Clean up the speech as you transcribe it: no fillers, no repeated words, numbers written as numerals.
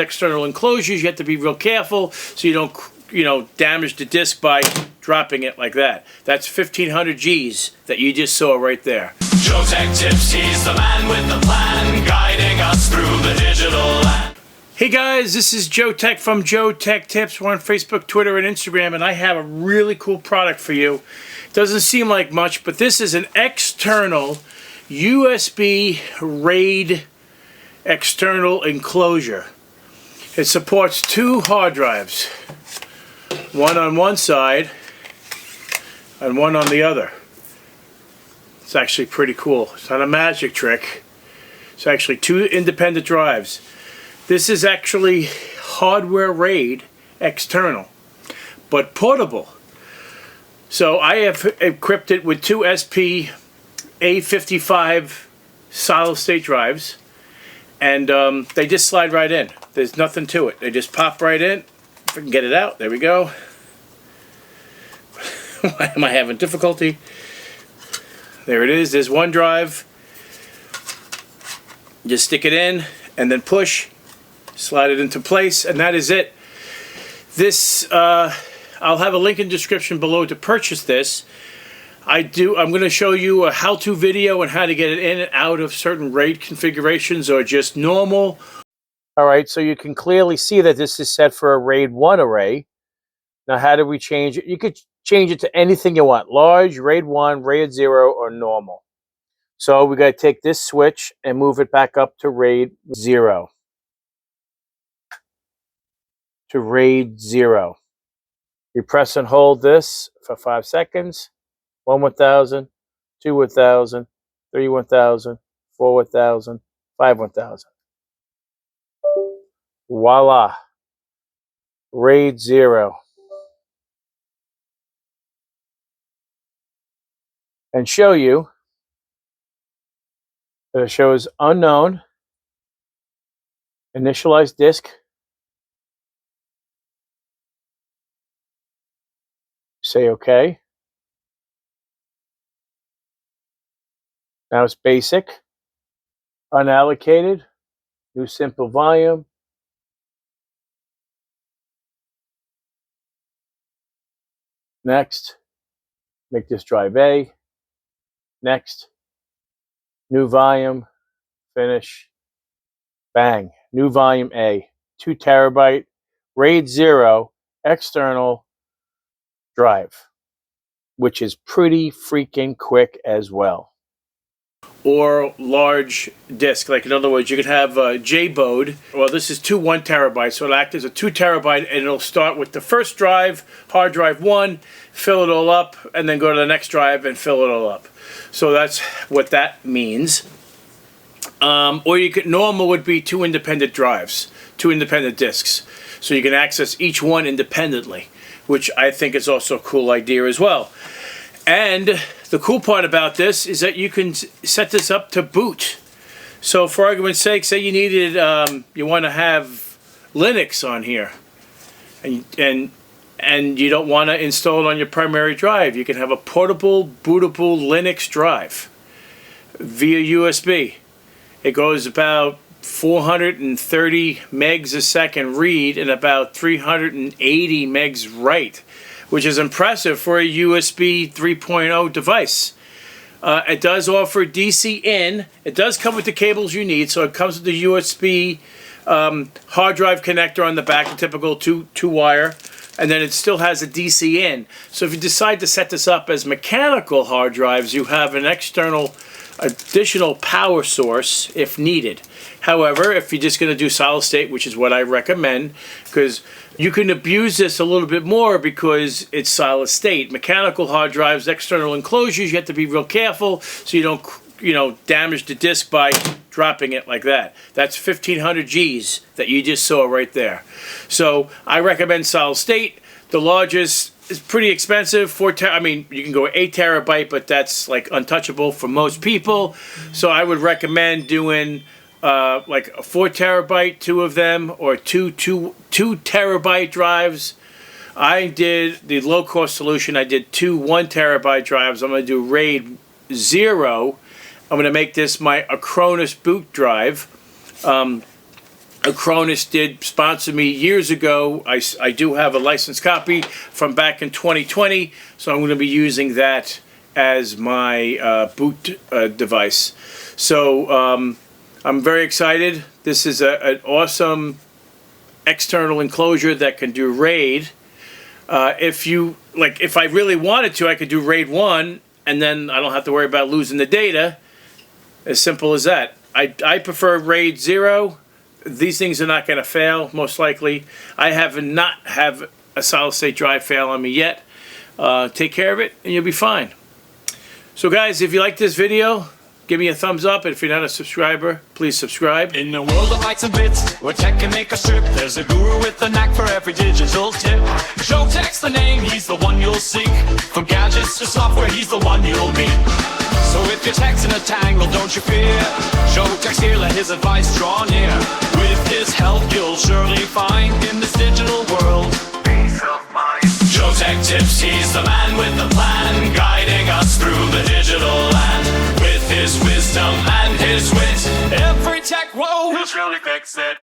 external enclosures, you have to be real careful so you don't, damage the disk by dropping it like that. That's 1500 G's that you just saw right there. JoeteckTips, he's the man with the plan, guiding us through the digital land. Hey guys, this is Joe Tech from JoeteckTips. We're on Facebook, Twitter, and Instagram, and I have a really cool product for you. It doesn't seem like much, but this is an external USB RAID external enclosure. It supports 2 hard drives, one on one side and one on the other. It's actually pretty cool. It's not a magic trick. It's actually 2 independent drives. This is actually hardware RAID external, but portable. So I have equipped it with 2 SP A55 solid state drives, and they just slide right in. There's nothing to it. They just pop right in. If I can get it out, there we go. Why am I having difficulty? There it is. There's one drive. Just stick it in and then push, slide it into place, and that is it. This, I'll have a link in the description below to purchase this. I'm going to show you a how-to video on how to get it in and out of certain RAID configurations or just normal. Alright, so you can clearly see that this is set for a RAID 1 array. Now how do we change it? You could change it to anything you want. Large, RAID 1, RAID 0, or normal. So we got to take this switch and move it back up to RAID 0. To RAID 0. You press and hold this for 5 seconds. 1 1000, 2 1000, 3 1000, 4 1000, 5 1000. Voila. RAID 0. And show you that it shows unknown, initialized disk. Say OK. Now it's basic, unallocated, new simple volume. Next, make this drive A. Next, new volume, finish, bang, new volume A, 2 terabyte, RAID 0 external drive, which is pretty freaking quick as well. Or large disk, like in other words, you could have a JBOD. Well, this is 2 1 terabytes, so it'll act as a 2 terabyte, and it'll start with the first drive, hard drive 1, fill it all up, and then go to the next drive and fill it all up. So that's what that means. Or you could, normal would be 2 independent drives, 2 independent disks, so you can access each one independently, which I think is also a cool idea as well. And the cool part about this is that you can set this up to boot. So for argument's sake, say you needed, you want to have Linux on here, and you don't want to install it on your primary drive. You can have a portable, bootable Linux drive via USB. It goes about 430 megs a second read and about 380 megs write, which is impressive for a USB 3.0 device. It does offer DC in. It does come with the cables you need, so it comes with the USB hard drive connector on the back, a typical two wire, and then it still has a DC in. So if you decide to set this up as mechanical hard drives, you have an external additional power source if needed. However, if you're just going to do solid state, which is what I recommend, because you can abuse this a little bit more because it's solid state. Mechanical hard drives, external enclosures, you have to be real careful so you don't, damage the disk by dropping it like that. That's 1500 G's that you just saw right there. So I recommend solid state. The largest is pretty expensive. I mean, you can go 8 terabyte, but that's like untouchable for most people. So I would recommend doing like a 4 terabyte, 2 of them, or two terabyte drives. I did the low-cost solution. I did 2 1 terabyte drives. I'm going to do RAID 0. I'm going to make this my Acronis boot drive. Acronis did sponsor me years ago. I do have a licensed copy from back in 2020, so I'm going to be using that as my boot device. So I'm very excited. This is an awesome external enclosure that can do RAID. If I really wanted to, I could do RAID 1, and then I don't have to worry about losing the data. As simple as that. I prefer RAID 0. These things are not going to fail, most likely. I have not have a solid-state drive fail on me yet. Take care of it, and you'll be fine. So, guys, if you like this video, give me a thumbs up, and if you're not a subscriber, please subscribe. In a world of bytes and bits, where tech can make a strip, there's a guru with a knack for every digital tip. JoeteckTips the name, he's the one you'll seek. From gadgets to software, he's the one you'll meet. So if your tech's in a tangle, don't you fear. JoeteckTips here, let his advice draw near. With his help, you'll surely find in this digital world peace of mind. JoeteckTips, he's the man with the plan, guiding us through the digital land. With his wisdom and his wit, every tech woe, he'll surely fix it.